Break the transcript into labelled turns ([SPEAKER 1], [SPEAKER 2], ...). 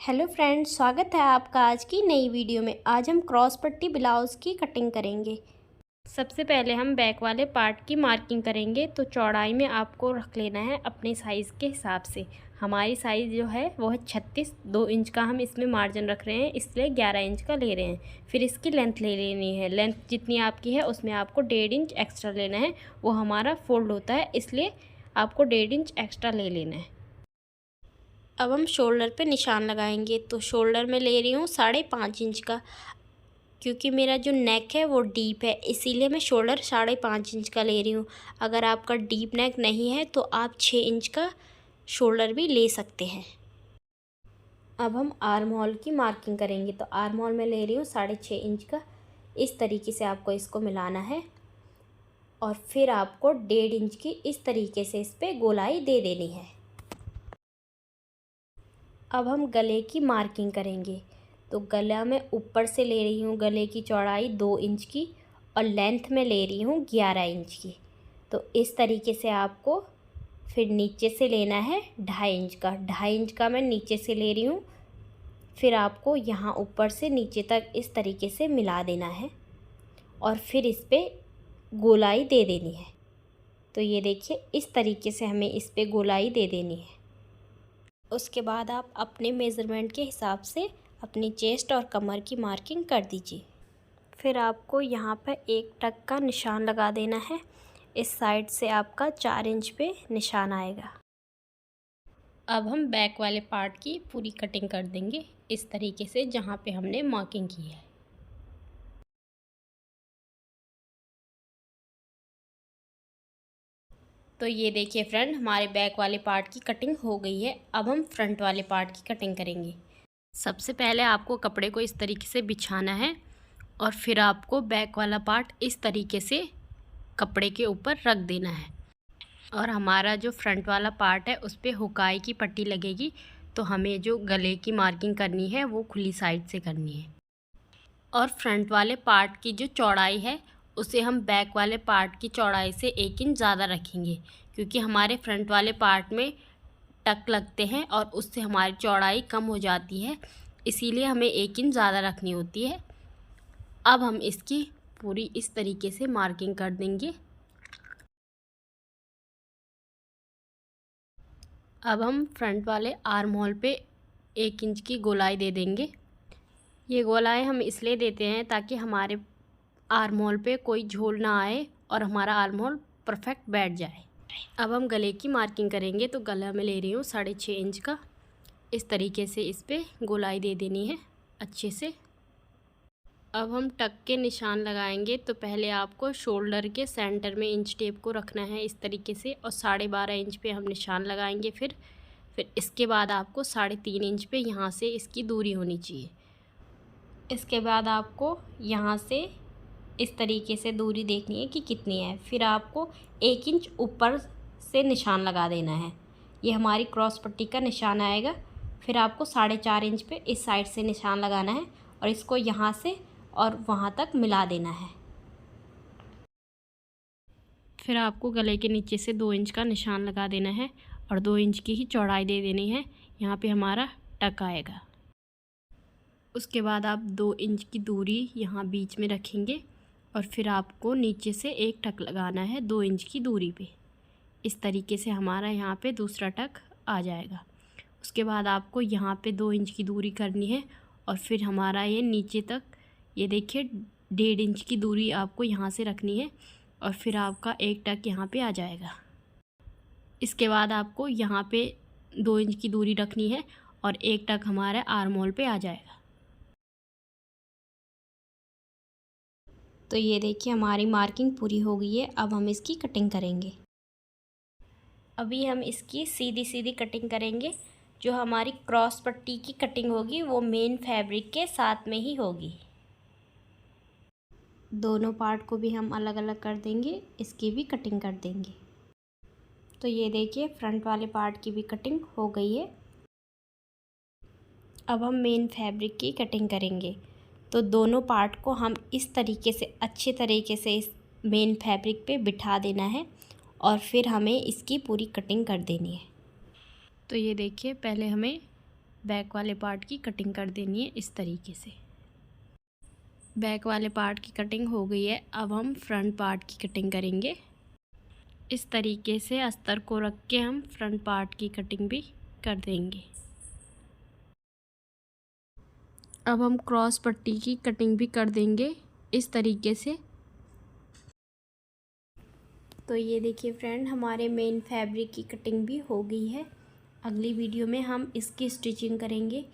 [SPEAKER 1] Hello friends, स्वागत है आपका आज की नई वीडियो में। आज हम क्रॉस पट्टी ब्लाउज़ की कटिंग करेंगे। सबसे पहले हम बैक वाले पार्ट की मार्किंग करेंगे। तो चौड़ाई में आपको रख लेना है अपने साइज़ के हिसाब से। हमारी साइज़ जो है वो है 36। 2 इंच का हम इसमें मार्जिन रख रहे हैं, इसलिए 11 इंच का ले रहे हैं। फिर इसकी लेंथ ले लेनी है। लेंथ जितनी आपकी है उसमें आपको 1.5 इंच एक्स्ट्रा लेना है। वो हमारा फोल्ड होता है, इसलिए आपको 1.5 इंच एक्स्ट्रा ले लेना है। अब हम शोल्डर पे निशान लगाएंगे। तो शोल्डर में ले रही हूँ 5.5 इंच का, क्योंकि मेरा जो नेक है वो डीप है, इसीलिए मैं शोल्डर 5.5 इंच का ले रही हूँ। अगर आपका डीप नेक नहीं है तो आप 6 इंच का शोल्डर भी ले सकते हैं। अब हम आर्म होल की मार्किंग करेंगे। तो आर्म होल में ले रही हूँ 6.5 इंच का। इस तरीके से आपको इसको मिलाना है और फिर आपको 1.5 इंच की इस तरीके से इस पर गोलाई दे देनी है। अब हम गले की मार्किंग करेंगे। तो गला में ऊपर से ले रही हूँ गले की चौड़ाई 2 इंच की और लेंथ में ले रही हूँ 11 इंच की। तो इस तरीके से आपको फिर नीचे से लेना है 2.5 इंच का। 2.5 इंच का मैं नीचे से ले रही हूँ। फिर आपको यहाँ ऊपर से नीचे तक इस तरीके से मिला देना है और फिर इस पर गोलाई दे देनी है। तो ये देखिए, इस तरीके से हमें इस पर गोलाई दे देनी है। उसके बाद आप अपने मेज़रमेंट के हिसाब से अपनी चेस्ट और कमर की मार्किंग कर दीजिए। फिर आपको यहाँ पर एक टक का निशान लगा देना है। इस साइड से आपका 4 इंच पे निशान आएगा। अब हम बैक वाले पार्ट की पूरी कटिंग कर देंगे इस तरीके से, जहाँ पे हमने मार्किंग की है। तो ये देखिए फ्रेंड, हमारे बैक वाले पार्ट की कटिंग हो गई है। अब हम फ्रंट वाले पार्ट की कटिंग करेंगे। सबसे पहले आपको कपड़े को इस तरीके से बिछाना है और फिर आपको बैक वाला पार्ट इस तरीके से कपड़े के ऊपर रख देना है। और हमारा जो फ्रंट वाला पार्ट है उस पर हुकाई की पट्टी लगेगी। तो हमें जो गले की मार्किंग करनी है वो खुली साइड से करनी है। और फ्रंट वाले पार्ट की जो चौड़ाई है उसे हम बैक वाले पार्ट की चौड़ाई से 1 इंच ज़्यादा रखेंगे, क्योंकि हमारे फ्रंट वाले पार्ट में टक लगते हैं और उससे हमारी चौड़ाई कम हो जाती है, इसीलिए हमें 1 इंच ज़्यादा रखनी होती है। अब हम इसकी पूरी इस तरीके से मार्किंग कर देंगे। अब हम फ्रंट वाले आर्म होल पे 1 इंच की गोलाई दे देंगे। ये गोलाई हम इसलिए देते हैं ताकि हमारे आर्म होल पे कोई झोल ना आए और हमारा आर्म होल परफेक्ट बैठ जाए। अब हम गले की मार्किंग करेंगे। तो गला में ले रही हूँ 6.5 इंच का। इस तरीके से इस पर गोलाई दे देनी है अच्छे से। अब हम टक के निशान लगाएंगे। तो पहले आपको शोल्डर के सेंटर में इंच टेप को रखना है इस तरीके से और 12.5 इंच पे हम निशान लगाएंगे। फिर इसके बाद आपको 3.5 इंच पे यहाँ से इसकी दूरी होनी चाहिए। इसके बाद आपको यहाँ से इस तरीके से दूरी देखनी है कि कितनी है। फिर आपको 1 इंच ऊपर से निशान लगा देना है। ये हमारी क्रॉस पट्टी का निशान आएगा। फिर आपको 4.5 इंच पे इस साइड से निशान लगाना है और इसको यहाँ से और वहाँ तक मिला देना है। फिर आपको गले के नीचे से 2 इंच का निशान लगा देना है और 2 इंच की ही चौड़ाई दे देनी है। यहाँ पे हमारा टक आएगा। उसके बाद आप 2 इंच की दूरी यहाँ बीच में रखेंगे और फिर आपको नीचे से एक टक लगाना है 2 इंच की दूरी पे। इस तरीके से हमारा यहाँ पे दूसरा टक आ जाएगा। उसके बाद आपको यहाँ पे 2 इंच की दूरी करनी है और फिर हमारा ये नीचे तक, ये देखिए 1.5 इंच की दूरी आपको यहाँ से रखनी है और फिर आपका एक टक यहाँ पे आ जाएगा। इसके बाद आपको यहाँ पे 2 इंच की दूरी रखनी है और एक टक हमारे आर्म होल पे आ जाएगा। तो ये देखिए, हमारी मार्किंग पूरी हो गई है। अब हम इसकी कटिंग करेंगे। अभी हम इसकी सीधी सीधी कटिंग करेंगे। जो हमारी क्रॉस पट्टी की कटिंग होगी वो मेन फैब्रिक के साथ में ही होगी। दोनों पार्ट को भी हम अलग अलग कर देंगे, इसकी भी कटिंग कर देंगे। तो ये देखिए, फ्रंट वाले पार्ट की भी कटिंग हो गई है। अब हम मेन फैब्रिक की कटिंग करेंगे। तो दोनों पार्ट को हम इस तरीके से अच्छे तरीके से इस मेन फैब्रिक पे बिठा देना है और फिर हमें इसकी पूरी कटिंग कर देनी है। तो ये देखिए, पहले हमें बैक वाले पार्ट की कटिंग कर देनी है इस तरीके से। बैक वाले पार्ट की कटिंग हो गई है। अब हम फ्रंट पार्ट की कटिंग करेंगे। इस तरीके से अस्तर को रख के हम फ्रंट पार्ट की कटिंग भी कर देंगे। अब हम क्रॉस पट्टी की कटिंग भी कर देंगे इस तरीके से। तो ये देखिए फ्रेंड, हमारे मेन फैब्रिक की कटिंग भी हो गई है। अगली वीडियो में हम इसकी स्टिचिंग करेंगे।